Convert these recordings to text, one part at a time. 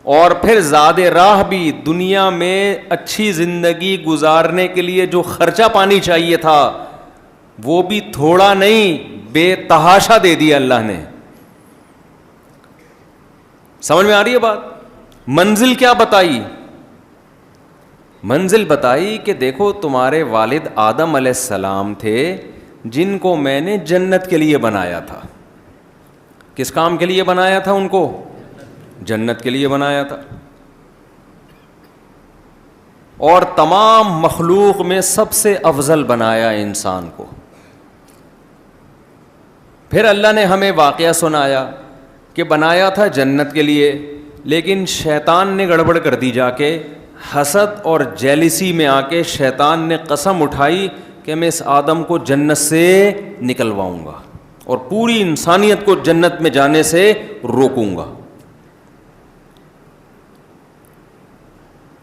اور پھر زاد راہ بھی، دنیا میں اچھی زندگی گزارنے کے لیے جو خرچہ پانی چاہیے تھا وہ بھی تھوڑا نہیں، بے تحاشا دے دیا اللہ نے. سمجھ میں آ رہی ہے بات؟ منزل کیا بتائی؟ منزل بتائی کہ دیکھو تمہارے والد آدم علیہ السلام تھے جن کو میں نے جنت کے لیے بنایا تھا. کس کام کے لیے بنایا تھا ان کو؟ جنت کے لیے بنایا تھا. اور تمام مخلوق میں سب سے افضل بنایا انسان کو. پھر اللہ نے ہمیں واقعہ سنایا کہ بنایا تھا جنت کے لیے، لیکن شیطان نے گڑبڑ کر دی. جا کے حسد اور جیلسی میں آ کے شیطان نے قسم اٹھائی کہ میں اس آدم کو جنت سے نکلواؤں گا اور پوری انسانیت کو جنت میں جانے سے روکوں گا.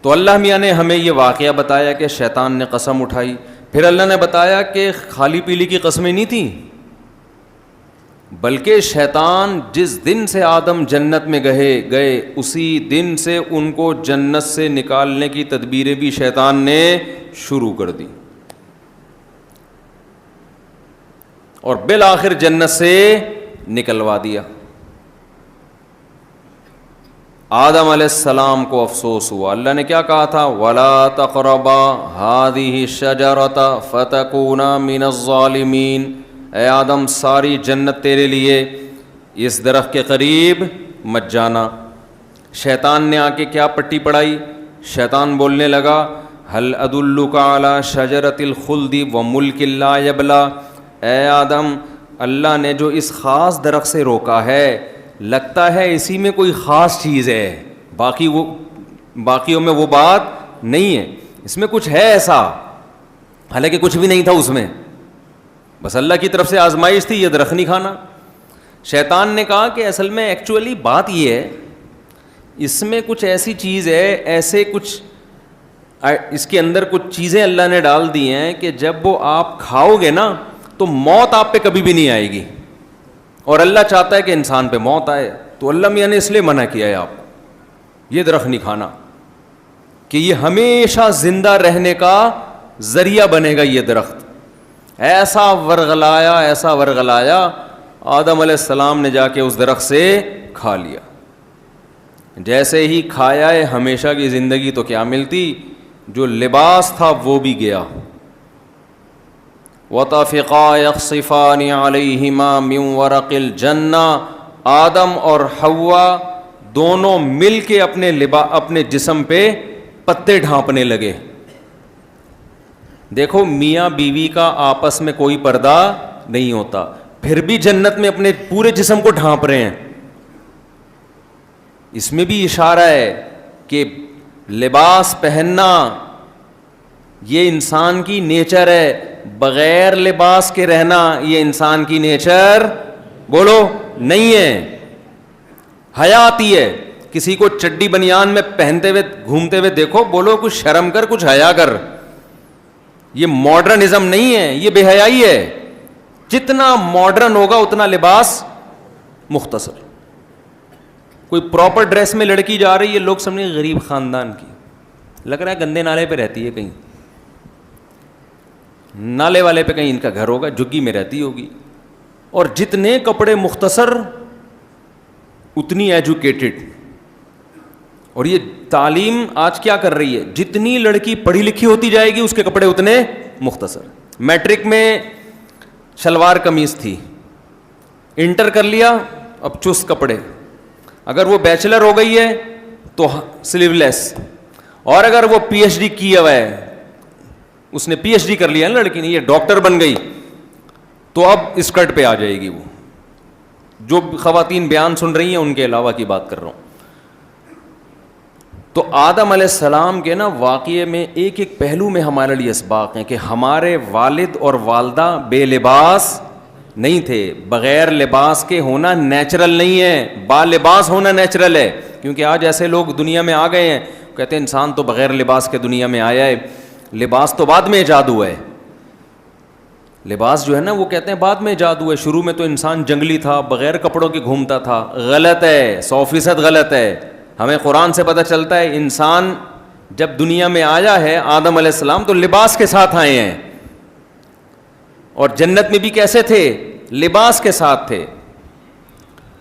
تو اللہ میاں نے ہمیں یہ واقعہ بتایا کہ شیطان نے قسم اٹھائی. پھر اللہ نے بتایا کہ خالی پیلی کی قسمیں نہیں تھیں، بلکہ شیطان جس دن سے آدم جنت میں گئے اسی دن سے ان کو جنت سے نکالنے کی تدبیریں بھی شیطان نے شروع کر دی، اور بالآخر جنت سے نکلوا دیا. آدم علیہ السلام کو افسوس ہوا. اللہ نے کیا کہا تھا؟ وَلَا تَقْرَبَا هَٰذِهِ الشَّجَرَةَ فَتَكُونَا مِنَ الظَّالِمِينَ. اے آدم ساری جنت تیرے لیے، اس درخت کے قریب مت جانا. شیطان نے آ کے کیا پٹی پڑھائی؟ شیطان بولنے لگا هَلْ أَدُلُّكَ عَلَىٰ شَجَرَةِ الْخُلْدِ وَمُلْكٍ لَا يَبْلَىٰ. اے آدم اللہ نے جو اس خاص درخت سے روکا ہے، لگتا ہے اسی میں کوئی خاص چیز ہے، باقیوں میں وہ بات نہیں ہے، اس میں کچھ ہے ایسا، حالانکہ کچھ بھی نہیں تھا اس میں، بس اللہ کی طرف سے آزمائش تھی، یہ درخت نہیں کھانا. شیطان نے کہا کہ اصل میں ایکچولی بات یہ ہے، اس میں کچھ ایسی چیز ہے، ایسے کچھ اس کے اندر کچھ چیزیں اللہ نے ڈال دی ہیں کہ جب وہ آپ کھاؤ گے نا تو موت آپ پہ کبھی بھی نہیں آئے گی، اور اللہ چاہتا ہے کہ انسان پہ موت آئے. تو اللہ میاں نے اس لیے منع کیا ہے آپ یہ درخت نہیں کھانا، کہ یہ ہمیشہ زندہ رہنے کا ذریعہ بنے گا. یہ درخت ایسا ورغلایا آدم علیہ السلام نے جا کے اس درخت سے کھا لیا. جیسے ہی کھایا ہے ہمیشہ کی زندگی تو کیا ملتی، جو لباس تھا وہ بھی گیا. وَطَفِقَا يَخْصِفَانِ عَلَيْهِمَا مِنْ وَرَقِ الْجَنَّةِ. آدم اور حوا دونوں مل کے اپنے جسم پہ پتے ڈھانپنے لگے. دیکھو میاں بیوی کا آپس میں کوئی پردہ نہیں ہوتا، پھر بھی جنت میں اپنے پورے جسم کو ڈھانپ رہے ہیں. اس میں بھی اشارہ ہے کہ لباس پہننا یہ انسان کی نیچر ہے، بغیر لباس کے رہنا یہ انسان کی نیچر بولو نہیں ہے. حیا آتی ہے، کسی کو چڈی بنیان میں پہنتے ہوئے گھومتے ہوئے دیکھو، بولو کچھ شرم کر، کچھ حیا کر. یہ ماڈرنزم نہیں ہے، یہ بے حیائی ہے. جتنا ماڈرن ہوگا اتنا لباس مختصر. کوئی پراپر ڈریس میں لڑکی جا رہی ہے، لوگ سمجھیں غریب خاندان کی، لگ رہا ہے گندے نالے پہ رہتی ہے، کہیں نالے والے پہ کہیں ان کا گھر ہوگا، جھگی میں رہتی ہوگی. اور جتنے کپڑے مختصر اتنی ایجوکیٹڈ. اور یہ تعلیم آج کیا کر رہی ہے، جتنی لڑکی پڑھی لکھی ہوتی جائے گی اس کے کپڑے اتنے مختصر. میٹرک میں شلوار قمیص تھی، انٹر کر لیا اب چست کپڑے. اگر وہ بیچلر ہو گئی ہے تو سلیو لیس، اور اگر وہ پی ایچ ڈی کیا ہوا ہے، اس نے پی ایچ ڈی کر لیا نا لڑکی نے، یہ ڈاکٹر بن گئی تو اب اسکرٹ پہ آ جائے گی. وہ جو خواتین بیان سن رہی ہیں ان کے علاوہ کی بات کر رہا ہوں. تو آدم علیہ السلام کے نا واقعے میں ایک ایک پہلو میں ہمارے لیے اسباق ہیں کہ ہمارے والد اور والدہ بے لباس نہیں تھے. بغیر لباس کے ہونا نیچرل نہیں ہے، با لباس ہونا نیچرل ہے. کیونکہ آج ایسے لوگ دنیا میں آ گئے ہیں، کہتے ہیں انسان تو بغیر لباس کے دنیا میں آیا ہے، لباس تو بعد میں ایجاد ہوا ہے. لباس جو ہے نا وہ کہتے ہیں بعد میں ایجاد ہوا ہے، شروع میں تو انسان جنگلی تھا، بغیر کپڑوں کے گھومتا تھا. غلط ہے، 100% غلط ہے. ہمیں قرآن سے پتہ چلتا ہے انسان جب دنیا میں آیا ہے آدم علیہ السلام تو لباس کے ساتھ آئے ہیں, اور جنت میں بھی کیسے تھے؟ لباس کے ساتھ تھے.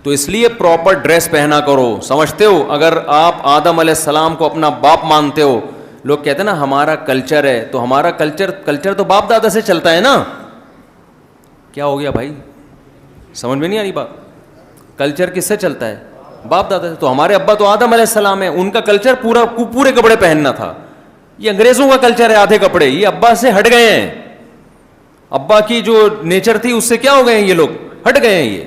تو اس لیے پراپر ڈریس پہنا کرو. سمجھتے ہو اگر آپ آدم علیہ السلام کو اپنا باپ مانتے ہو, لوگ کہتے ہیں نا ہمارا کلچر ہے, تو ہمارا کلچر تو باپ دادا سے چلتا ہے نا. کیا ہو گیا بھائی, سمجھ میں نہیں آ رہی بات؟ کلچر کس سے چلتا ہے؟ باپ دادا سے. تو ہمارے ابا تو آدم علیہ السلام ہے, ان کا کلچر پورے کپڑے پہننا تھا. یہ انگریزوں کا کلچر ہے آدھے کپڑے, یہ ابا سے ہٹ گئے ہیں. ابا کی جو نیچر تھی اس سے کیا ہو گئے ہیں یہ لوگ, ہٹ گئے ہیں یہ.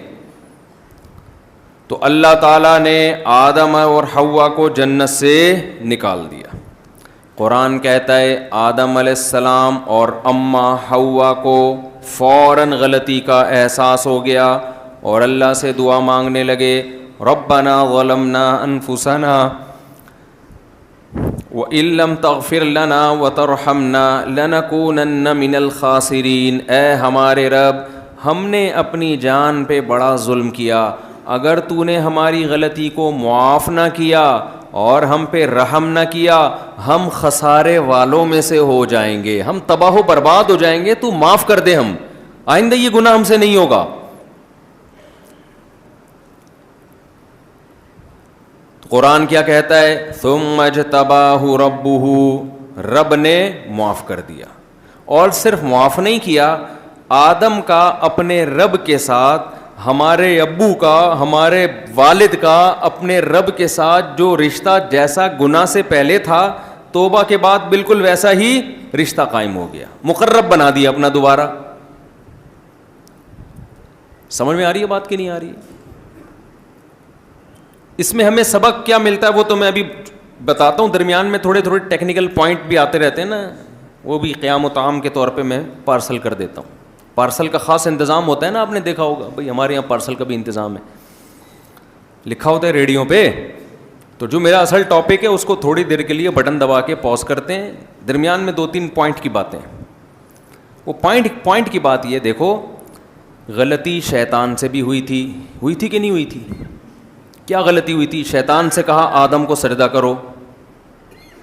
تو اللہ تعالیٰ نے آدم اور حوا کو جنت سے نکال دیا. قرآن کہتا ہے آدم علیہ السلام اور اماں حوا کو فوراً غلطی کا احساس ہو گیا اور اللہ سے دعا مانگنے لگے, ربنا ظلمنا انفسنا وَإِن لَّمْ تَغْفِرْ لَنَا وَتَرْحَمْنَا لَنَكُونَنَّ مِنَ الْخَاسِرِينَ. اے ہمارے رب, ہم نے اپنی جان پہ بڑا ظلم کیا, اگر تو نے ہماری غلطی کو معاف نہ کیا اور ہم پہ رحم نہ کیا, ہم خسارے والوں میں سے ہو جائیں گے, ہم تباہ و برباد ہو جائیں گے. تو معاف کر دے, ہم آئندہ یہ گناہ ہم سے نہیں ہوگا. قرآن کیا کہتا ہے؟ ثم اجتباہ ربہ, رب نے معاف کر دیا. اور صرف معاف نہیں کیا, آدم کا اپنے رب کے ساتھ, ہمارے ابو کا, ہمارے والد کا اپنے رب کے ساتھ جو رشتہ جیسا گناہ سے پہلے تھا, توبہ کے بعد بالکل ویسا ہی رشتہ قائم ہو گیا, مقرب بنا دیا اپنا دوبارہ. سمجھ میں آ رہی ہے بات کہ نہیں آ رہی ہے؟ اس میں ہمیں سبق کیا ملتا ہے وہ تو میں ابھی بتاتا ہوں, درمیان میں تھوڑے ٹیکنیکل پوائنٹ بھی آتے رہتے ہیں نا, وہ بھی قیام و طعام کے طور پہ میں پارسل کر دیتا ہوں. پارسل کا خاص انتظام ہوتا ہے نا, آپ نے دیکھا ہوگا بھائی ہمارے یہاں پارسل کا بھی انتظام ہے, لکھا ہوتا ہے ریڈیو پہ. تو جو میرا اصل ٹاپک ہے اس کو تھوڑی دیر کے لیے بٹن دبا کے پاز کرتے ہیں, درمیان میں 2-3 پوائنٹ کی باتیں. وہ پوائنٹ کی بات یہ دیکھو, غلطی شیطان سے بھی ہوئی تھی کہ نہیں ہوئی تھی؟ کیا غلطی ہوئی تھی؟ شیطان سے کہا آدم کو سجدہ کرو,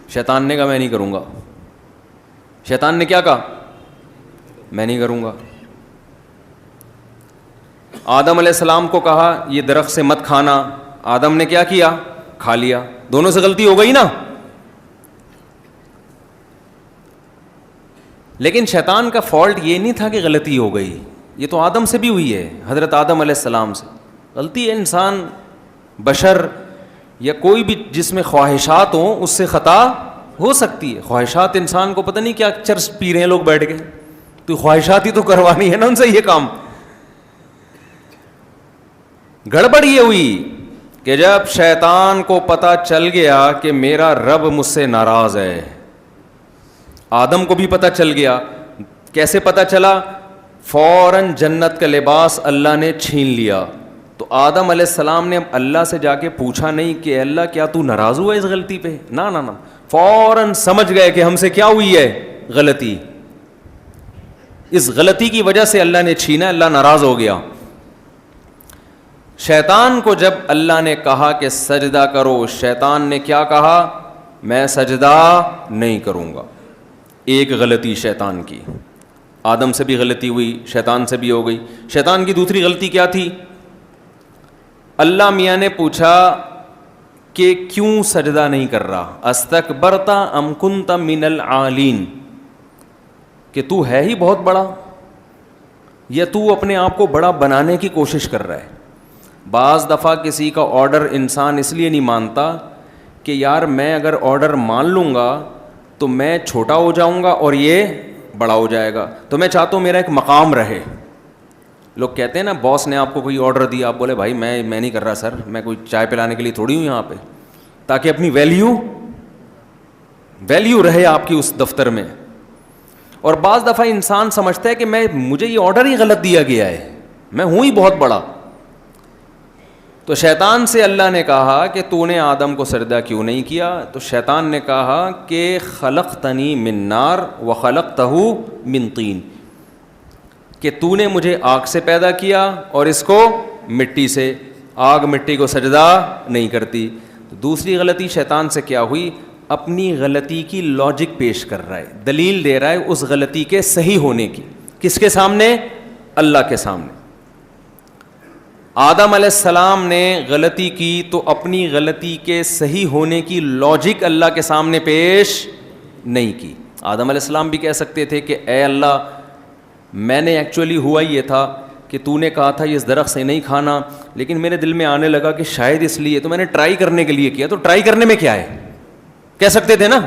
شیطان نے کہا میں نہیں کروں گا. شیطان نے کیا کہا؟ میں نہیں کروں گا. آدم علیہ السلام کو کہا یہ درخت سے مت کھانا, آدم نے کیا کیا؟ کھا لیا. دونوں سے غلطی ہو گئی نا. لیکن شیطان کا فالٹ یہ نہیں تھا کہ غلطی ہو گئی, یہ تو آدم سے بھی ہوئی ہے, حضرت آدم علیہ السلام سے. غلطی ہے, انسان بشر یا کوئی بھی جس میں خواہشات ہوں اس سے خطا ہو سکتی ہے. خواہشات انسان کو پتہ نہیں کیا چرس پی رہے ہیں لوگ بیٹھ کے, تو خواہشات ہی تو کروانی ہے نا ان سے یہ کام. گڑبڑ یہ ہوئی کہ جب شیطان کو پتہ چل گیا کہ میرا رب مجھ سے ناراض ہے, آدم کو بھی پتہ چل گیا. کیسے پتہ چلا؟ فوراً جنت کا لباس اللہ نے چھین لیا. تو آدم علیہ السلام نے اللہ سے جا کے پوچھا نہیں کہ اللہ کیا تو ناراض ہوا اس غلطی پہ؟ نا, فوراً سمجھ گئے کہ ہم سے کیا ہوئی ہے غلطی. اس غلطی کی وجہ سے اللہ نے چھینا, اللہ ناراض ہو گیا. شیطان کو جب اللہ نے کہا کہ سجدہ کرو, شیطان نے کیا کہا؟ میں سجدہ نہیں کروں گا. ایک غلطی شیطان کی. آدم سے بھی غلطی ہوئی, شیطان سے بھی ہو گئی. شیطان کی دوسری غلطی کیا تھی؟ اللہ میاں نے پوچھا کہ کیوں سجدہ نہیں کر رہا؟ استکبرت ام کنت من العالین, کہ تو ہے ہی بہت بڑا یا تو اپنے آپ کو بڑا بنانے کی کوشش کر رہا ہے. بعض دفعہ کسی کا آرڈر انسان اس لیے نہیں مانتا کہ یار میں اگر آرڈر مان لوں گا تو میں چھوٹا ہو جاؤں گا اور یہ بڑا ہو جائے گا, تو میں چاہتا ہوں میرا ایک مقام رہے. لوگ کہتے ہیں نا باس نے آپ کو کوئی آرڈر دیا, آپ بولے بھائی میں نہیں کر رہا سر, میں کوئی چائے پلانے کے لیے تھوڑی ہوں یہاں پہ, تاکہ اپنی ویلیو رہے آپ کی اس دفتر میں. اور بعض دفعہ انسان سمجھتا ہے کہ مجھے یہ آرڈر ہی غلط دیا گیا ہے, میں ہوں ہی بہت بڑا. تو شیطان سے اللہ نے کہا کہ تو نے آدم کو سجدہ کیوں نہیں کیا؟ تو شیطان نے کہا کہ خلقتنی من نار وخلقتہ من طین, کہ تو نے مجھے آگ سے پیدا کیا اور اس کو مٹی سے. آگ مٹی کو سجدہ نہیں کرتی. تو دوسری غلطی شیطان سے کیا ہوئی؟ اپنی غلطی کی لاجک پیش کر رہا ہے، دلیل دے رہا ہے اس غلطی کے صحیح ہونے کی. کس کے سامنے؟ اللہ کے سامنے. آدم علیہ السلام نے غلطی کی تو اپنی غلطی کے صحیح ہونے کی لاجک اللہ کے سامنے پیش نہیں کی. آدم علیہ السلام بھی کہہ سکتے تھے کہ اے اللہ، میں نے ایکچولی ہوا یہ تھا کہ تو نے کہا تھا یہ اس درخت سے نہیں کھانا، لیکن میرے دل میں آنے لگا کہ شاید اس لیے، تو میں نے ٹرائی کرنے کے لیے کیا. تو ٹرائی کرنے میں کیا ہے؟ کہہ سکتے تھے نا.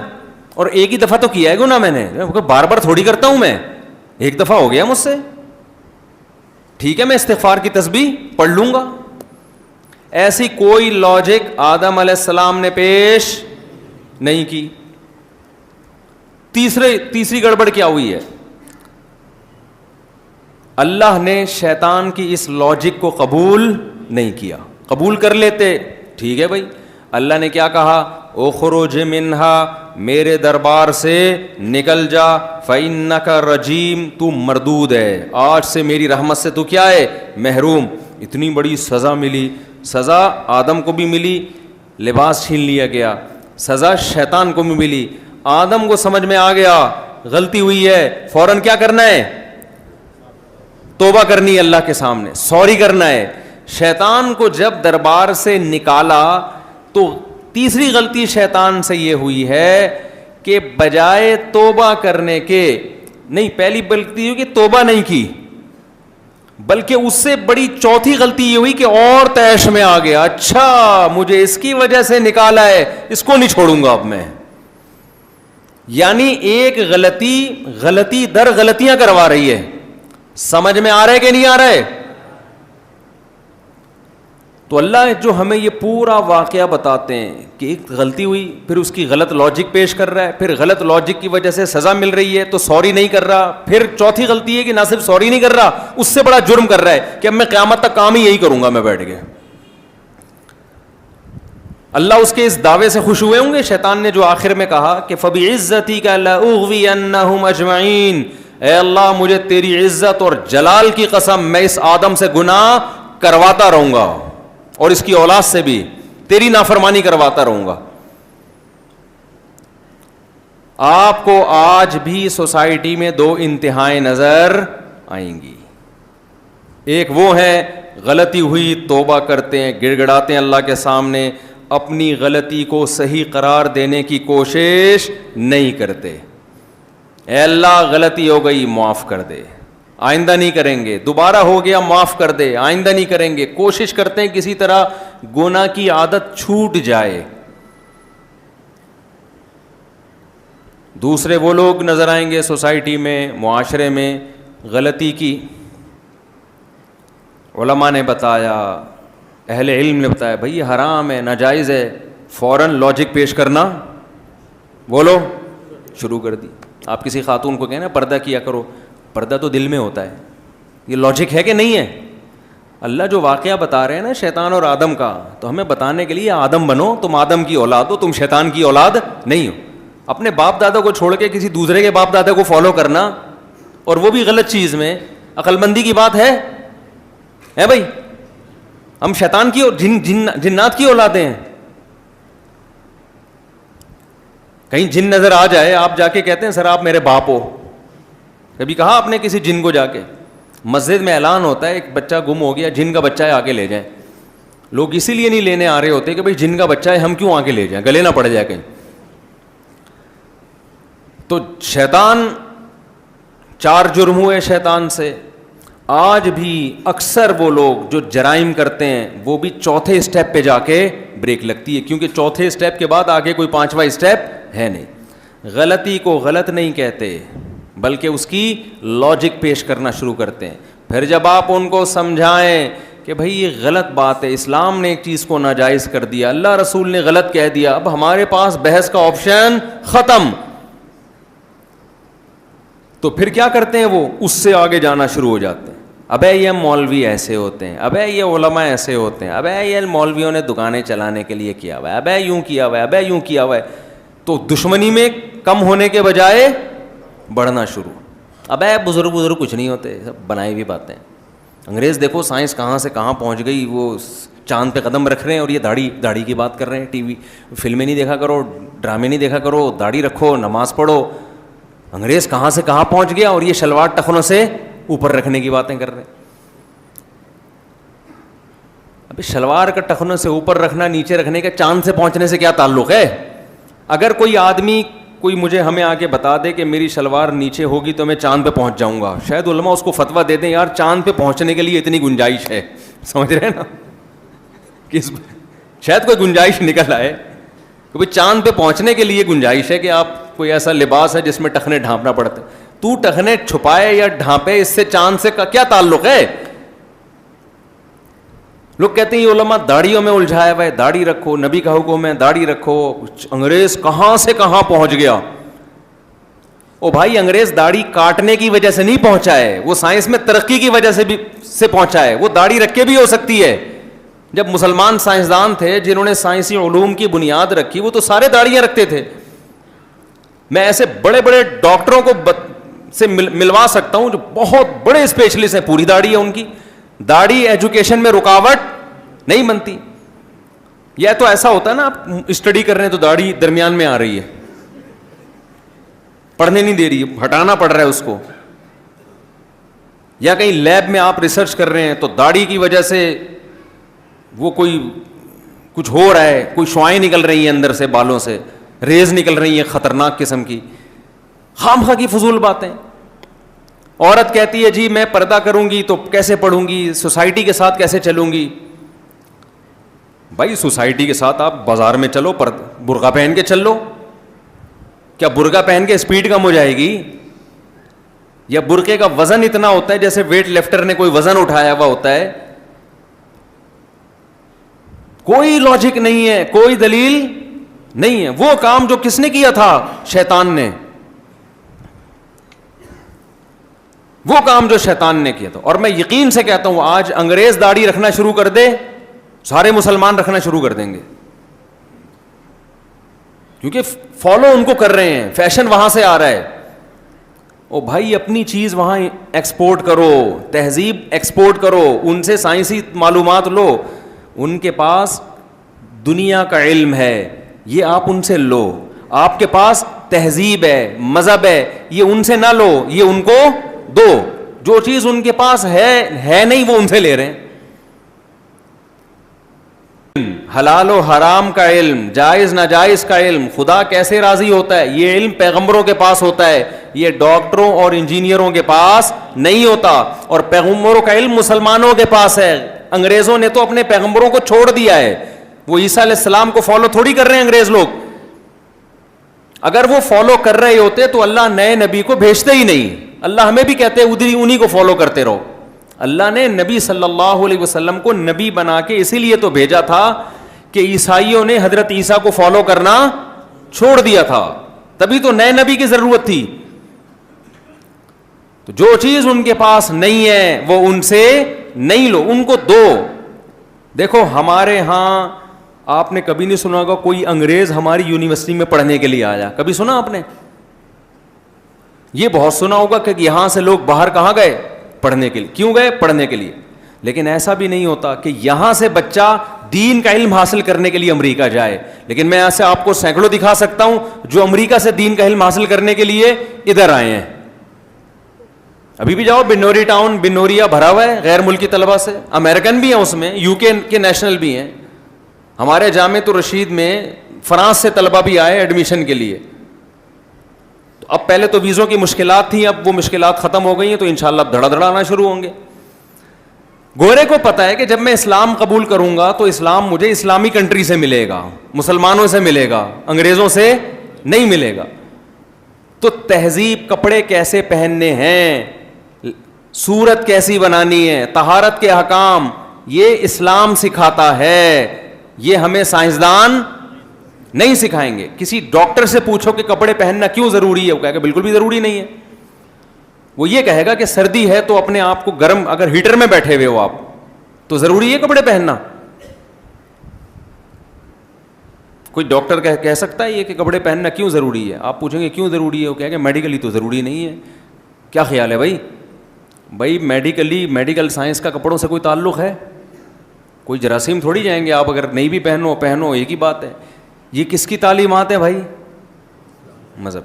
اور ایک ہی دفعہ تو کیا ہے گناہ میں نے، بار بار تھوڑی کرتا ہوں میں، ایک دفعہ ہو گیا مجھ سے، ٹھیک ہے میں استغفار کی تسبیح پڑھ لوں گا. ایسی کوئی لاجک آدم علیہ السلام نے پیش نہیں کی. تیسری گڑبڑ کیا ہوئی ہے؟ اللہ نے شیطان کی اس لاجک کو قبول نہیں کیا. قبول کر لیتے ٹھیک ہے بھائی، اللہ نے کیا کہا؟ اخرج منہا، میرے دربار سے نکل جا، فإنک رجیم، تو مردود ہے، آج سے میری رحمت سے تو کیا ہے؟ محروم. اتنی بڑی سزا ملی. سزا آدم کو بھی ملی، لباس چھین لیا گیا. سزا شیطان کو بھی ملی. آدم کو سمجھ میں آ گیا غلطی ہوئی ہے، فوراً کیا کرنا ہے؟ توبہ کرنی ہے اللہ کے سامنے، سوری کرنا ہے. شیطان کو جب دربار سے نکالا تو تیسری غلطی شیطان سے یہ ہوئی ہے کہ بجائے توبہ کرنے کے، نہیں پہلی غلطی ہوئی کہ توبہ نہیں کی، بلکہ اس سے بڑی چوتھی غلطی یہ ہوئی کہ اور تیش میں آ گیا. اچھا مجھے اس کی وجہ سے نکالا ہے، اس کو نہیں چھوڑوں گا اب میں. یعنی ایک غلطی در غلطیاں کروا رہی ہے. سمجھ میں آ رہا ہے کہ نہیں آ رہا ہے؟ تو اللہ جو ہمیں یہ پورا واقعہ بتاتے ہیں کہ ایک غلطی ہوئی، پھر اس کی غلط لاجک پیش کر رہا ہے، پھر غلط لاجک کی وجہ سے سزا مل رہی ہے تو سوری نہیں کر رہا، پھر چوتھی غلطی ہے کہ نہ صرف سوری نہیں کر رہا، اس سے بڑا جرم کر رہا ہے کہ اب میں قیامت تک کام ہی یہی کروں گا میں بیٹھ کے. اللہ اس کے اس دعوے سے خوش ہوئے ہوں گے. شیطان نے جو آخر میں کہا کہ فَبِعِزَّتِكَ لَأُغْوِيَنَّهُمْ أَجْمَعِينَ، اے اللہ مجھے تیری عزت اور جلال کی قسم میں اس آدم سے گناہ کرواتا رہوں گا اور اس کی اولاد سے بھی تیری نافرمانی کرواتا رہوں گا. آپ کو آج بھی سوسائٹی میں دو انتہائیں نظر آئیں گی. ایک وہ ہے غلطی ہوئی توبہ کرتے ہیں، گڑ گڑاتے ہیں اللہ کے سامنے، اپنی غلطی کو صحیح قرار دینے کی کوشش نہیں کرتے. اے اللہ غلطی ہو گئی معاف کر دے، آئندہ نہیں کریں گے. دوبارہ ہو گیا معاف کر دے، آئندہ نہیں کریں گے. کوشش کرتے ہیں کسی طرح گناہ کی عادت چھوٹ جائے. دوسرے وہ لوگ نظر آئیں گے سوسائٹی میں، معاشرے میں، غلطی کی علماء نے بتایا، اہل علم نے بتایا بھئی یہ حرام ہے، ناجائز ہے، فوراً لاجک پیش کرنا بولو شروع کر دی. آپ کسی خاتون کو کہنا پردہ کیا کرو، پردہ تو دل میں ہوتا ہے، یہ لاجک ہے کہ نہیں ہے؟ اللہ جو واقعہ بتا رہے ہیں نا شیطان اور آدم کا، تو ہمیں بتانے کے لیے آدم بنو، تم آدم کی اولاد ہو، تم شیطان کی اولاد نہیں ہو. اپنے باپ دادا کو چھوڑ کے کسی دوسرے کے باپ دادا کو فالو کرنا، اور وہ بھی غلط چیز میں، عقل مندی کی بات ہے بھائی؟ ہم شیطان کی اور جنات کی اولادیں ہیں. کہیں جن نظر آ جائے، آپ جا کے کہتے ہیں سر آپ میرے باپ ہو. کبھی کہا آپ نے کسی جن کو جا کے؟ مسجد میں اعلان ہوتا ہے ایک بچہ گم ہو گیا، جن کا بچہ ہے آ کے لے جائیں. لوگ اسی لیے نہیں لینے آ رہے ہوتے کہ بھائی جن کا بچہ ہے ہم کیوں آ کے لے جائیں، گلے نہ پڑ جائے کہیں. تو شیطان، 4 جرم ہوئے شیطان سے. آج بھی اکثر وہ لوگ جو جرائم کرتے ہیں وہ بھی چوتھے اسٹیپ پہ جا کے بریک لگتی ہے، کیونکہ چوتھے اسٹیپ کے بعد آگے کوئی 5واں اسٹیپ ہے نہیں. غلطی کو غلط نہیں کہتے بلکہ اس کی لاجک پیش کرنا شروع کرتے ہیں. پھر جب آپ ان کو سمجھائیں کہ بھئی یہ غلط بات ہے، اسلام نے ایک چیز کو ناجائز کر دیا، اللہ رسول نے غلط کہہ دیا، اب ہمارے پاس بحث کا آپشن ختم، تو پھر کیا کرتے ہیں وہ اس سے آگے جانا شروع ہو جاتے ہیں. ابے یہ مولوی ایسے ہوتے ہیں، ابے یہ علماء ایسے ہوتے ہیں، ابے یہ مولویوں نے دکانیں چلانے کے لیے کیا ہوا ہے، ابے یوں کیا ہوا ہے، ابے یوں کیا ہوا ہے. تو دشمنی میں کم ہونے کے بجائے بڑھنا شروع. ابے بزرگ کچھ نہیں ہوتے، سب بنائی ہوئی باتیں. انگریز دیکھو سائنس کہاں سے کہاں پہنچ گئی، وہ چاند پہ قدم رکھ رہے ہیں اور یہ داڑھی کی بات کر رہے ہیں. ٹی وی فلمیں نہیں دیکھا کرو, ڈرامے نہیں دیکھا کرو, داڑھی رکھو, نماز پڑھو. انگریز کہاں سے کہاں پہنچ گیا اور یہ شلوار ٹخنوں سے اوپر رکھنے کی باتیں کر رہے ہیں. ابھی شلوار کا ٹخنوں سے اوپر رکھنا, نیچے رکھنے کا چاند سے پہنچنے سے کیا تعلق ہے؟ اگر کوئی آدمی کوئی مجھے ہمیں آ کے بتا دے کہ میری شلوار نیچے ہوگی تو میں چاند پہ پہنچ جاؤں گا, شاید علماء اس کو فتویٰ دے دیں یار چاند پہ پہنچنے کے لیے اتنی گنجائش ہے. سمجھ رہے ہیں نا, شاید کوئی گنجائش نکل آئے کہ بھائی چاند پہ پہنچنے کے لیے گنجائش ہے کہ آپ کوئی ایسا لباس ہے جس میں ٹخنے ڈھانپنا پڑتا ہے. تو ٹخنے چھپائے یا ڈھانپے, اس سے چاند سے کیا تعلق ہے؟ لوگ کہتے ہیں یہ علماء داڑھیوں میں الجھایا ہوا ہے, داڑھی رکھو, نبی کا حکم ہے داڑھی رکھو. انگریز کہاں سے کہاں پہنچ گیا. او بھائی, انگریز داڑھی کاٹنے کی وجہ سے نہیں پہنچا ہے, وہ سائنس میں ترقی کی وجہ سے پہنچا ہے. وہ داڑھی رکھ کے بھی ہو سکتی ہے. جب مسلمان سائنسدان تھے جنہوں نے سائنسی علوم کی بنیاد رکھی, وہ تو سارے داڑھیاں رکھتے تھے. میں ایسے بڑے بڑے ڈاکٹروں کو سے ملوا سکتا ہوں جو بہت بڑے اسپیشلسٹ ہیں, پوری داڑھی ہے ان کی. داڑھی ایجوکیشن میں رکاوٹ نہیں بنتی. یا تو ایسا ہوتا ہے نا, آپ اسٹڈی کر رہے ہیں تو داڑھی درمیان میں آ رہی ہے, پڑھنے نہیں دے رہی, ہٹانا پڑ رہا ہے اس کو. یا کہیں لیب میں آپ ریسرچ کر رہے ہیں تو داڑھی کی وجہ سے وہ کوئی کچھ ہو رہا ہے, کوئی شعائیں نکل رہی ہیں اندر سے, بالوں سے ریز نکل رہی ہیں خطرناک قسم کی. خام خواہ کی فضول باتیں. عورت کہتی ہے جی میں پردہ کروں گی تو کیسے پڑھوں گی, سوسائٹی کے ساتھ کیسے چلوں گی. بھائی سوسائٹی کے ساتھ آپ بازار میں چلو, برقع پہن کے چل لو. کیا برقع پہن کے اسپیڈ کم ہو جائے گی؟ یا برقعے کا وزن اتنا ہوتا ہے جیسے ویٹ لفٹر نے کوئی وزن اٹھایا ہوا ہوتا ہے؟ کوئی لاجک نہیں ہے, کوئی دلیل نہیں ہے. وہ کام جو کس نے کیا تھا؟ شیطان نے. وہ کام جو شیطان نے کیا تھا. اور میں یقین سے کہتا ہوں آج انگریز داڑھی رکھنا شروع کر دے, سارے مسلمان رکھنا شروع کر دیں گے, کیونکہ فالو ان کو کر رہے ہیں, فیشن وہاں سے آ رہا ہے. او بھائی اپنی چیز وہاں ایکسپورٹ کرو, تہذیب ایکسپورٹ کرو, ان سے سائنسی معلومات لو. ان کے پاس دنیا کا علم ہے, یہ آپ ان سے لو. آپ کے پاس تہذیب ہے, مذہب ہے, یہ ان سے نہ لو, یہ ان کو دو. جو چیز ان کے پاس ہے نہیں وہ ان سے لے رہے ہیں. حلال و حرام کا علم, جائز ناجائز کا علم, خدا کیسے راضی ہوتا ہے, یہ علم پیغمبروں کے پاس ہوتا ہے, یہ ڈاکٹروں اور انجینئروں کے پاس نہیں ہوتا. اور پیغمبروں کا علم مسلمانوں کے پاس ہے. انگریزوں نے تو اپنے پیغمبروں کو چھوڑ دیا ہے, وہ عیسیٰ علیہ السلام کو فالو تھوڑی کر رہے ہیں انگریز لوگ. اگر وہ فالو کر رہے ہوتے تو اللہ نئے نبی کو بھیجتے ہی نہیں. اللہ ہمیں بھی کہتے ہیں ادھر انہی کو فالو کرتے رہو. اللہ نے نبی صلی اللہ علیہ وسلم کو نبی بنا کے اسی لیے تو بھیجا تھا کہ عیسائیوں نے حضرت عیسیٰ کو فالو کرنا چھوڑ دیا تھا, تبھی تو نئے نبی کی ضرورت تھی. تو جو چیز ان کے پاس نہیں ہے وہ ان سے نہیں لو, ان کو دو. دیکھو ہمارے ہاں آپ نے کبھی نہیں سنا ہوگا کوئی انگریز ہماری یونیورسٹی میں پڑھنے کے لیے آیا, کبھی سنا آپ نے؟ یہ بہت سنا ہوگا کہ یہاں سے لوگ باہر کہاں گئے پڑھنے کے لیے. کیوں گئے؟ پڑھنے کے لیے. لیکن ایسا بھی نہیں ہوتا کہ یہاں سے بچہ دین کا علم حاصل کرنے کے لیے امریکہ جائے. لیکن میں ایسے آپ کو سینکڑوں دکھا سکتا ہوں جو امریکہ سے دین کا علم حاصل کرنے کے لیے ادھر آئے ہیں. ابھی بھی جاؤ بنوری ٹاؤن, بنوریا بھرا ہوا ہے غیر ملکی طلبہ سے. امریکن بھی ہیں اس میں, یو کے نیشنل بھی ہیں. ہمارے جامعۃ الرشید میں فرانس سے طلبہ بھی آئے ایڈمیشن کے لیے. تو اب پہلے تو ویزوں کی مشکلات تھیں, اب وہ مشکلات ختم ہو گئی ہیں, تو انشاءاللہ اب دھڑا دھڑا آنا شروع ہوں گے. گورے کو پتا ہے کہ جب میں اسلام قبول کروں گا تو اسلام مجھے اسلامی کنٹری سے ملے گا, مسلمانوں سے ملے گا, انگریزوں سے نہیں ملے گا. تو تہذیب, کپڑے کیسے پہننے ہیں, صورت کیسی بنانی ہے, طہارت کے احکام, یہ اسلام سکھاتا ہے. یہ ہمیں سائنسدان نہیں سکھائیں گے. کسی ڈاکٹر سے پوچھو کہ کپڑے پہننا کیوں ضروری ہے, وہ کہے گا بالکل بھی ضروری نہیں ہے. وہ یہ کہے گا کہ سردی ہے تو اپنے آپ کو گرم, اگر ہیٹر میں بیٹھے ہوئے ہو آپ تو ضروری ہے کپڑے پہننا. کوئی ڈاکٹر کہہ سکتا ہے یہ کہ کپڑے پہننا کیوں ضروری ہے؟ آپ پوچھیں گے کیوں ضروری ہے, وہ کہے گا میڈیکلی تو ضروری نہیں ہے. کیا خیال ہے بھائی؟ میڈیکل سائنس کا کپڑوں سے کوئی تعلق ہے؟ کوئی جراثیم تھوڑی جائیں گے. آپ اگر نہیں بھی پہنو ایک ہی بات ہے. یہ کس کی تعلیمات ہیں بھائی؟ مذہب.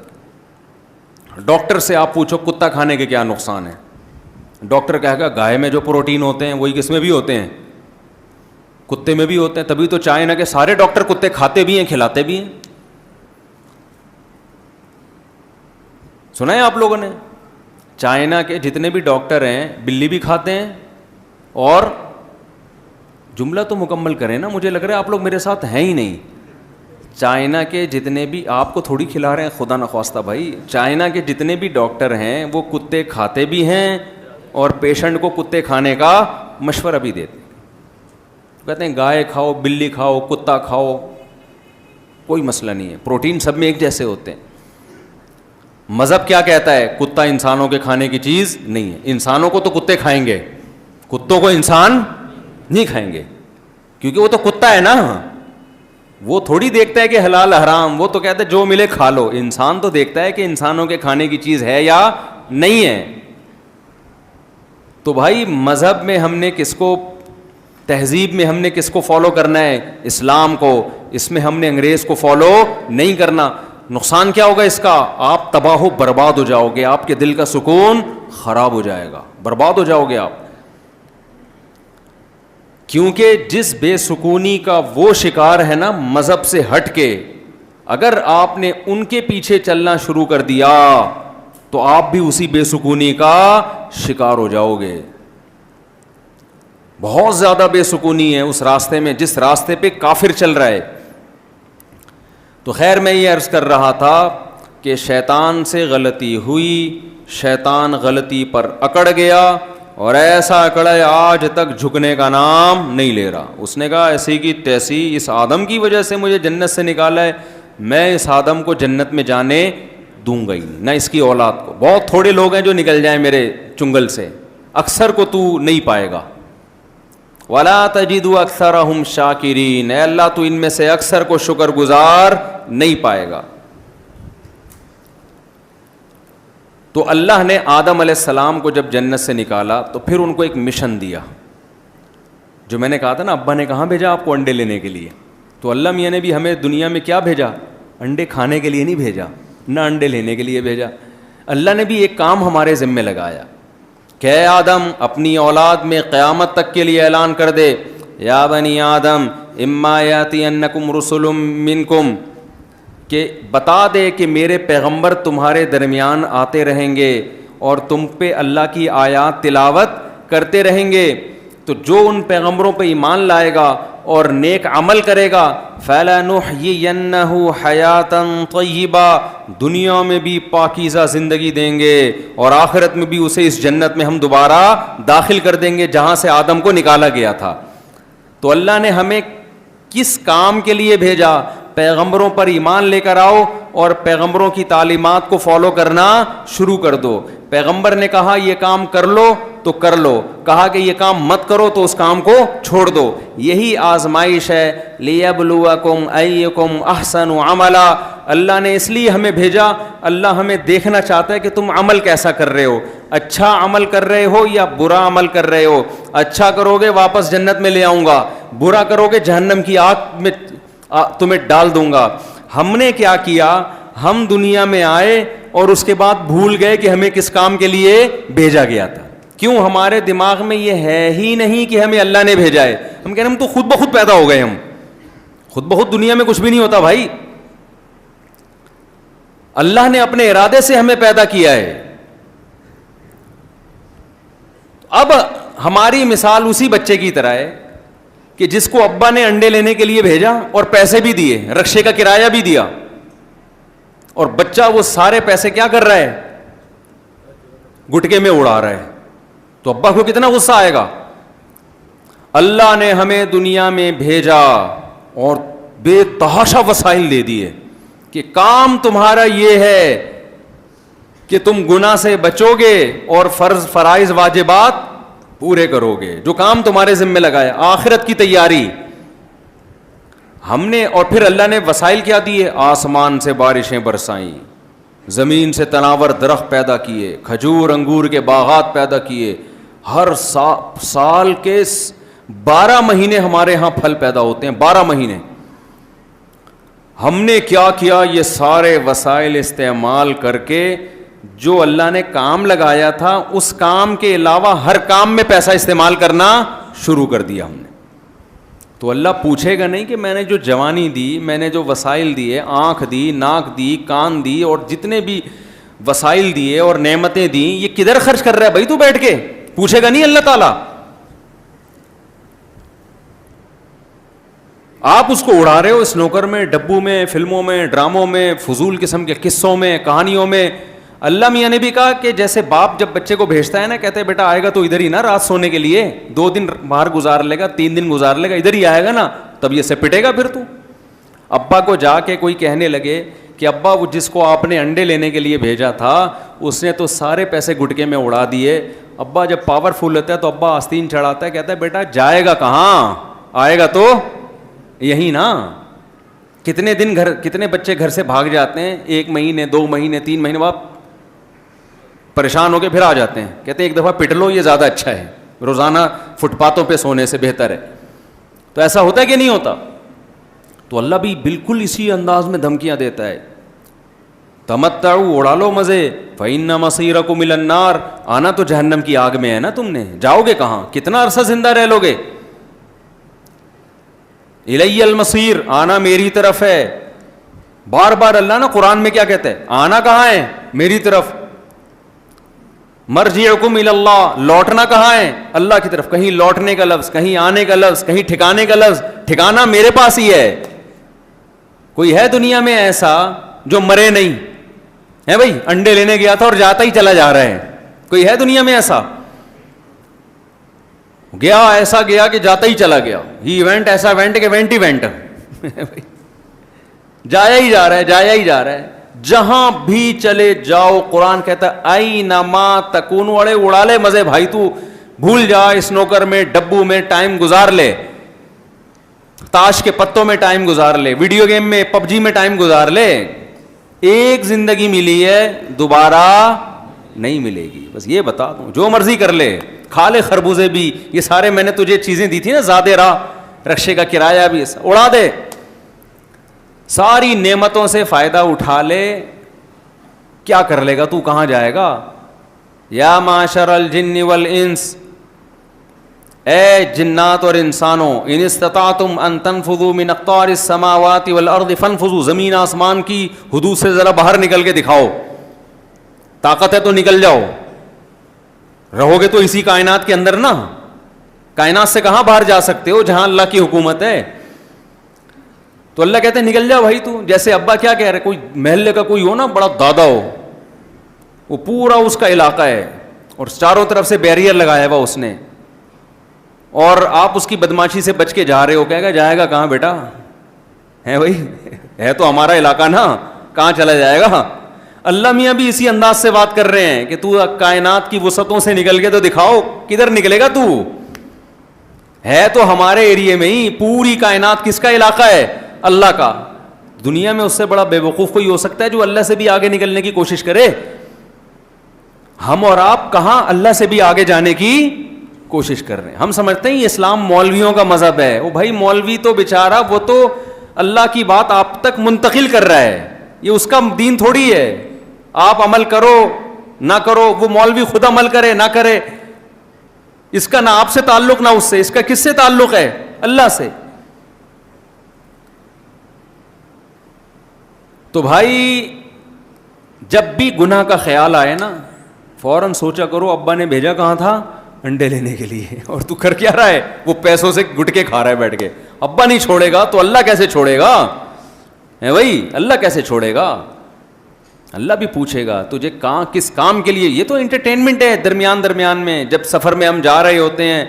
ڈاکٹر سے آپ پوچھو کتا کھانے کے کیا نقصان ہیں, ڈاکٹر کہے گا گائے میں جو پروٹین ہوتے ہیں وہی کس میں بھی ہوتے ہیں, کتے میں بھی ہوتے ہیں. تبھی تو چائنا کے سارے ڈاکٹر کتے کھاتے بھی ہیں کھلاتے بھی ہیں. سنا ہے آپ لوگوں نے؟ چائنا کے جتنے بھی ڈاکٹر ہیں بلی بھی کھاتے ہیں. اور جملہ تو مکمل کریں نا, مجھے لگ رہا ہے آپ لوگ میرے ساتھ ہیں ہی نہیں. چائنا کے جتنے بھی, آپ کو تھوڑی کھلا رہے ہیں خدا نخواستہ بھائی, چائنا کے جتنے بھی ڈاکٹر ہیں وہ کتے کھاتے بھی ہیں اور پیشنٹ کو کتے کھانے کا مشورہ بھی دیتے ہیں. کہتے ہیں گائے کھاؤ, بلی کھاؤ, کتا کھاؤ, کوئی مسئلہ نہیں ہے, پروٹین سب میں ایک جیسے ہوتے ہیں. مذہب کیا کہتا ہے؟ کتا انسانوں کے کھانے کی چیز نہیں ہے. انسانوں کو تو کتے کھائیں گے, کتوں کو انسان نہیں کھائیں گے, کیونکہ وہ تو کتا ہے نا, وہ تھوڑی دیکھتا ہے کہ حلال حرام, وہ تو کہتا ہے جو ملے کھا لو. انسان تو دیکھتا ہے کہ انسانوں کے کھانے کی چیز ہے یا نہیں ہے. تو بھائی مذہب میں ہم نے کس کو, تہذیب میں ہم نے کس کو فالو کرنا ہے؟ اسلام کو. اس میں ہم نے انگریز کو فالو نہیں کرنا. نقصان کیا ہوگا اس کا؟ آپ تباہ و برباد ہو جاؤ گے, آپ کے دل کا سکون خراب ہو جائے گا, برباد ہو جاؤ گے آپ. کیونکہ جس بے سکونی کا وہ شکار ہے نا مذہب سے ہٹ کے, اگر آپ نے ان کے پیچھے چلنا شروع کر دیا تو آپ بھی اسی بے سکونی کا شکار ہو جاؤ گے. بہت زیادہ بے سکونی ہے اس راستے میں جس راستے پہ کافر چل رہا ہے. تو خیر میں یہ عرض کر رہا تھا کہ شیطان سے غلطی ہوئی, شیطان غلطی پر اکڑ گیا اور ایسا اکڑا ہے آج تک جھکنے کا نام نہیں لے رہا. اس نے کہا ایسی کی تیسی, اس آدم کی وجہ سے مجھے جنت سے نکالا ہے, میں اس آدم کو جنت میں جانے دوں گا ہی نہیں, نہ اس کی اولاد کو. بہت تھوڑے لوگ ہیں جو نکل جائیں میرے چنگل سے, اکثر کو تو نہیں پائے گا. وَلَا تَجِدُ أَكْثَرَهُمْ شَاكِرِينَ, اے اللہ تو ان میں سے اکثر کو شکر گزار نہیں پائے گا. تو اللہ نے آدم علیہ السلام کو جب جنت سے نکالا تو پھر ان کو ایک مشن دیا, جو میں نے کہا تھا نا ابا نے کہاں بھیجا آپ کو انڈے لینے کے لیے. تو اللہ میاں نے بھی ہمیں دنیا میں کیا بھیجا؟ انڈے کھانے کے لیے نہیں بھیجا, نہ انڈے لینے کے لیے بھیجا. اللہ نے بھی ایک کام ہمارے ذمہ لگایا کہ اے آدم اپنی اولاد میں قیامت تک کے لیے اعلان کر دے, یا بنی آدم اما یاتینکم رسل منکم, کہ بتا دے کہ میرے پیغمبر تمہارے درمیان آتے رہیں گے اور تم پہ اللہ کی آیات تلاوت کرتے رہیں گے. تو جو ان پیغمبروں پہ ایمان لائے گا اور نیک عمل کرے گا, فَلَنُحْيِيَنَّهُ حَيَاةً طَيِّبَةً, دنیا میں بھی پاکیزہ زندگی دیں گے اور آخرت میں بھی اسے اس جنت میں ہم دوبارہ داخل کر دیں گے جہاں سے آدم کو نکالا گیا تھا. تو اللہ نے ہمیں کس کام کے لیے بھیجا؟ پیغمبروں پر ایمان لے کر آؤ اور پیغمبروں کی تعلیمات کو فالو کرنا شروع کر دو. پیغمبر نے کہا یہ کام کر لو تو کر لو, کہا کہ یہ کام مت کرو تو اس کام کو چھوڑ دو. یہی آزمائش ہے. لِيَبْلُوَكُمْ أَيُّكُمْ أَحْسَنُ عَمَلًا, اللہ نے اس لیے ہمیں بھیجا, اللہ ہمیں دیکھنا چاہتا ہے کہ تم عمل کیسا کر رہے ہو, اچھا عمل کر رہے ہو یا برا عمل کر رہے ہو. اچھا کرو گے واپس جنت میں لے آؤں گا, برا کرو گے جہنم کی آگ میں تمہیں ڈال دوں گا. ہم نے کیا کیا؟ ہم دنیا میں آئے اور اس کے بعد بھول گئے کہ ہمیں کس کام کے لیے بھیجا گیا تھا. کیوں؟ ہمارے دماغ میں یہ ہے ہی نہیں کہ ہمیں اللہ نے بھیجا ہے. ہم کہہ رہے ہم تو خود بخود پیدا ہو گئے, ہم خود بخود دنیا میں کچھ بھی نہیں ہوتا بھائی, اللہ نے اپنے ارادے سے ہمیں پیدا کیا ہے. اب ہماری مثال اسی بچے کی طرح ہے کہ جس کو ابا نے انڈے لینے کے لیے بھیجا اور پیسے بھی دیے, رکشے کا کرایہ بھی دیا, اور بچہ وہ سارے پیسے کیا کر رہا ہے؟ گٹکے میں اڑا رہا ہے. تو ابا کو کتنا غصہ آئے گا. اللہ نے ہمیں دنیا میں بھیجا اور بے تحاشا وسائل دے دیے کہ کام تمہارا یہ ہے کہ تم گناہ سے بچو گے اور فرض فرائض واجبات پورے کرو گے, جو کام تمہارے ذمہ لگایا. آخرت کی تیاری ہم نے, اور پھر اللہ نے وسائل کیا دیے؟ آسمان سے بارشیں برسائیں, زمین سے تناور درخت پیدا کیے, کھجور انگور کے باغات پیدا کیے, ہر سال کے 12 مہینے ہمارے ہاں پھل پیدا ہوتے ہیں, 12 مہینے. ہم نے کیا کیا, یہ سارے وسائل استعمال کر کے جو اللہ نے کام لگایا تھا اس کام کے علاوہ ہر کام میں پیسہ استعمال کرنا شروع کر دیا ہم نے. تو اللہ پوچھے گا نہیں کہ میں نے جو جوانی دی, میں نے جو وسائل دیے, آنکھ دی, ناک دی, کان دی, اور جتنے بھی وسائل دیے اور نعمتیں دیں, یہ کدھر خرچ کر رہا ہے بھائی تو بیٹھ کے؟ پوچھے گا نہیں اللہ تعالیٰ. آپ اس کو اڑا رہے ہو اسنوکر میں, ڈبو میں, فلموں میں, ڈراموں میں, فضول قسم کے قصوں میں, کہانیوں میں. اللہ میاں نے بھی کہا کہ جیسے باپ جب بچے کو بھیجتا ہے نا, کہتے ہیں بیٹا آئے گا تو ادھر ہی نا رات سونے کے لیے, 2 دن باہر گزار لے گا, 3 دن گزار لے گا, ادھر ہی آئے گا نا, تب یہ سے پٹے گا پھر تو. ابا کو جا کے کوئی کہنے لگے کہ ابا وہ جس کو آپ نے انڈے لینے کے لیے بھیجا تھا اس نے تو سارے پیسے گٹکے میں اڑا دیے. ابا جب پاورفل ہوتا ہے تو ابا آستین چڑھاتا ہے, کہتا ہے بیٹا جائے گا کہاں, آئے گا تو یہی نا. کتنے بچے گھر سے بھاگ جاتے ہیں, 1 مہینے 2 مہینے 3 مہینے بعد پریشان ہو کے پھر آ جاتے ہیں, کہتے ہیں ایک دفعہ پٹ لو یہ زیادہ اچھا ہے, روزانہ فٹ پاتھوں پہ سونے سے بہتر ہے. تو ایسا ہوتا ہے کہ نہیں ہوتا؟ تو اللہ بھی بالکل اسی انداز میں دھمکیاں دیتا ہے, تمتعوا, اڑا لو مزے, فإن مصيركم إلى النار, آنا تو جہنم کی آگ میں ہے نا, تم نے جاؤ گے کہاں, کتنا عرصہ زندہ رہ لو گے. الی المصیر, آنا میری طرف ہے. بار بار اللہ نا قرآن میں کیا کہتا ہے, آنا کہاں ہے, میری طرف. مرجعکم الی اللہ, لوٹنا کہاں ہے, اللہ کی طرف. کہیں لوٹنے کا لفظ, کہیں آنے کا لفظ, کہیں ٹھکانے کا لفظ. ٹھکانا میرے پاس ہی ہے. کوئی ہے دنیا میں ایسا جو مرے نہیں ہے بھائی, انڈے لینے گیا تھا اور جاتا ہی چلا جا رہا ہے, کوئی ہے دنیا میں ایسا؟ گیا ایسا گیا کہ جاتا ہی چلا گیا. ہی ایونٹ ایسا ایونٹ کہ ایونٹ ہی ایونٹ, جایا ہی جا رہا ہے, جایا ہی جا رہا ہے. جہاں بھی چلے جاؤ, قرآن کہتا ہے اینما تکونوا, اڑے اڑا لے مزے بھائی, تو بھول جا اسنوکر میں, ڈبو میں ٹائم گزار لے, تاش کے پتوں میں ٹائم گزار لے, ویڈیو گیم میں, پب جی میں ٹائم گزار لے. ایک زندگی ملی ہے, دوبارہ نہیں ملے گی. بس یہ بتا دوں, جو مرضی کر لے, کھا لے خربوزے بھی, یہ سارے میں نے تجھے چیزیں دی تھی نا, زیادہ راہ, رکشے کا کرایہ بھی, اڑا دے, ساری نعمتوں سے فائدہ اٹھا لے. کیا کر لے گا تو, کہاں جائے گا؟ یا معاشر الجن والانس, اے جنات اور انسانوں, ان استطعتم ان تنفذوا من اقطار السماوات والارض فانفذوا, زمین آسمان کی حدود سے ذرا باہر نکل کے دکھاؤ, طاقت ہے تو نکل جاؤ. رہو گے تو اسی کائنات کے اندر نا, کائنات سے کہاں باہر جا سکتے ہو جہاں اللہ کی حکومت ہے. تو اللہ کہتے ہیں نکل جاؤ بھائی تو. جیسے ابا کیا کہہ رہے, کوئی محلے کا کوئی ہو نا, بڑا دادا ہو, وہ پورا اس کا علاقہ ہے اور چاروں طرف سے بیریئر لگایا ہوا اس نے, اور آپ اس کی بدماشی سے بچ کے جا رہے ہو, کہے گا جائے گا کہاں بیٹا, ہے بھائی, ہے تو ہمارا علاقہ نا, کہاں چلا جائے گا. اللہ میاں بھی اسی انداز سے بات کر رہے ہیں کہ تو کائنات کی وسعتوں سے نکل کے تو دکھاؤ, کدھر نکلے گا تو, ہے تو ہمارے ایریے میں ہی. پوری کائنات کس کا علاقہ ہے, اللہ کا. دنیا میں اس سے بڑا بے وقوف کوئی ہو سکتا ہے جو اللہ سے بھی آگے نکلنے کی کوشش کرے؟ ہم اور آپ کہاں اللہ سے بھی آگے جانے کی کوشش کر رہے ہیں. ہم سمجھتے ہیں یہ اسلام مولویوں کا مذہب ہے. وہ بھائی مولوی تو بیچارہ, وہ تو اللہ کی بات آپ تک منتقل کر رہا ہے, یہ اس کا دین تھوڑی ہے. آپ عمل کرو نہ کرو, وہ مولوی خود عمل کرے نہ کرے, اس کا نہ آپ سے تعلق نہ اس سے, اس کا کس سے تعلق ہے, اللہ سے. تو بھائی جب بھی گناہ کا خیال آئے نا, فوراً سوچا کرو ابا نے بھیجا کہاں تھا, انڈے لینے کے لیے, اور تو کر کیا رہا ہے, وہ پیسوں سے گٹکے کھا رہا ہے بیٹھ کے. ابا نہیں چھوڑے گا تو اللہ کیسے چھوڑے گا, ہے بھائی, اللہ کیسے چھوڑے گا. اللہ بھی پوچھے گا تجھے کہاں کس کام کے لیے. یہ تو انٹرٹینمنٹ ہے درمیان میں, جب سفر میں ہم جا رہے ہوتے ہیں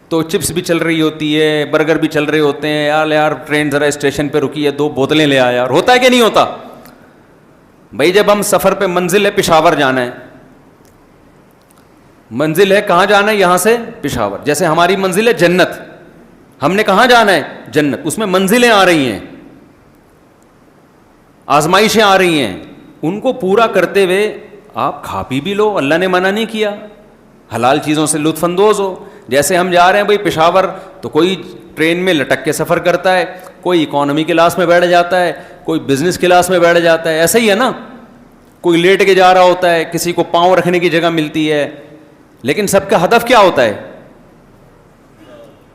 تو چپس بھی چل رہی ہوتی ہے, برگر بھی چل رہے ہوتے ہیں, یار ٹرین ذرا اسٹیشن پہ رکی ہے, 2 بوتلیں لے آیا یار. ہوتا ہے کہ نہیں ہوتا بھائی؟ جب ہم سفر پہ, منزل ہے پشاور جانا ہے, منزل ہے کہاں جانا ہے, یہاں سے پشاور. جیسے ہماری منزل ہے جنت, ہم نے کہاں جانا ہے, جنت. اس میں منزلیں آ رہی ہیں, آزمائشیں آ رہی ہیں, ان کو پورا کرتے ہوئے آپ کھا پی بھی لو, اللہ نے منع نہیں کیا, حلال چیزوں سے لطف اندوز ہو, جیسے ہم جا رہے ہیں بھائی پشاور, تو کوئی ٹرین میں لٹک کے سفر کرتا ہے, کوئی اکانومی کلاس میں بیٹھ جاتا ہے, کوئی بزنس کلاس میں بیٹھ جاتا ہے, ایسا ہی ہے نا. کوئی لیٹ کے جا رہا ہوتا ہے, کسی کو پاؤں رکھنے کی جگہ ملتی ہے, لیکن سب کا ہدف کیا ہوتا ہے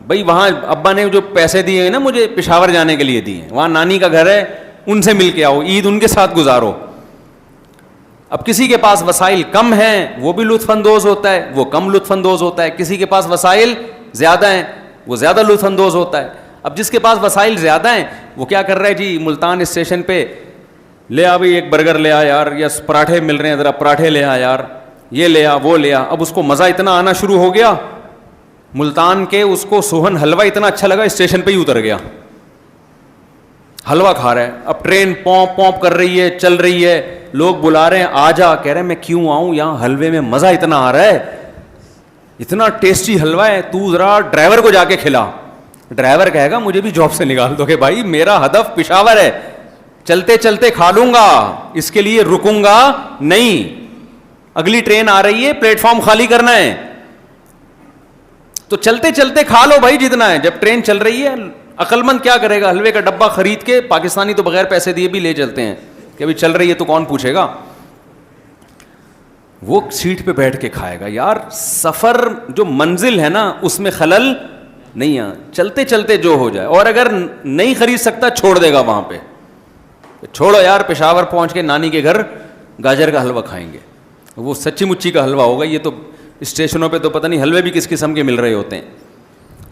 بھائی؟ وہاں ابا نے جو پیسے دیے ہیں نا مجھے پشاور جانے کے لیے دیے ہیں, وہاں نانی کا گھر ہے, ان سے مل کے آؤ, عید ان کے ساتھ گزارو. اب کسی کے پاس وسائل کم ہیں وہ بھی لطف اندوز ہوتا ہے, وہ کم لطف اندوز ہوتا ہے. کسی کے پاس وسائل زیادہ ہیں وہ زیادہ لطف اندوز ہوتا ہے. اب جس کے پاس وسائل زیادہ ہیں وہ کیا کر رہا ہے جی, ملتان اسٹیشن پہ لے آ بھائی ایک برگر لے آ یار, یا پراٹھے مل رہے ہیں ذرا پراٹھے لے آ یار, یہ لے آ وہ لے آ. اب اس کو مزہ اتنا آنا شروع ہو گیا ملتان کے, اس کو سوہن حلوہ اتنا اچھا لگا اسٹیشن پہ ہی اتر گیا, حلوہ کھا رہا ہے. اب ٹرین پونپ پونپ کر رہی ہے, چل رہی ہے, لوگ بلا رہے ہیں آ جا, کہہ رہے ہیں میں کیوں آؤں, یہاں حلوے میں مزہ اتنا آ رہا ہے, اتنا ٹیسٹی حلوہ ہے, تو ذرا ڈرائیور کو جا کے کھلا. ڈرائیور کہے گا مجھے بھی جاب سے نکال دو کہ بھائی میرا ہدف پشاور ہے, چلتے چلتے کھا لوں گا, اس کے لیے رکوں گا نہیں. اگلی ٹرین آ رہی ہے, پلیٹ فارم خالی کرنا ہے, تو چلتے چلتے کھا لو بھائی جتنا ہے. جب ٹرین چل رہی ہے عقل مند کیا کرے گا, حلوے کا ڈبہ خرید کے, پاکستانی تو بغیر پیسے دیے بھی لے چلتے ہیں کہ ابھی چل رہی ہے تو کون پوچھے گا, وہ سیٹ پہ بیٹھ کے کھائے گا. یار سفر جو منزل ہے نا اس میں خلل نہیں ہے, چلتے چلتے جو ہو جائے. اور اگر نہیں خرید سکتا چھوڑ دے گا وہاں پہ, چھوڑو یار پشاور پہنچ کے نانی کے گھر گاجر کا حلوہ کھائیں گے, وہ سچی مچی کا حلوہ ہوگا. یہ تو اسٹیشنوں پہ تو پتہ نہیں حلوے بھی کس قسم کے مل رہے ہوتے ہیں.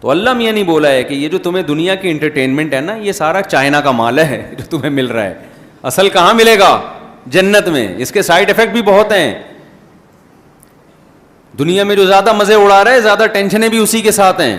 تو اللہ میاں نہیں بولا ہے کہ یہ جو تمہیں دنیا کی انٹرٹینمنٹ ہے نا یہ سارا چائنا کا مال ہے جو تمہیں مل رہا ہے, اصل کہاں ملے گا؟ جنت میں. اس کے سائڈ افیکٹ بھی بہت ہیں. دنیا میں جو زیادہ مزے اڑا رہے ہیں زیادہ ٹینشنیں بھی اسی کے ساتھ ہیں.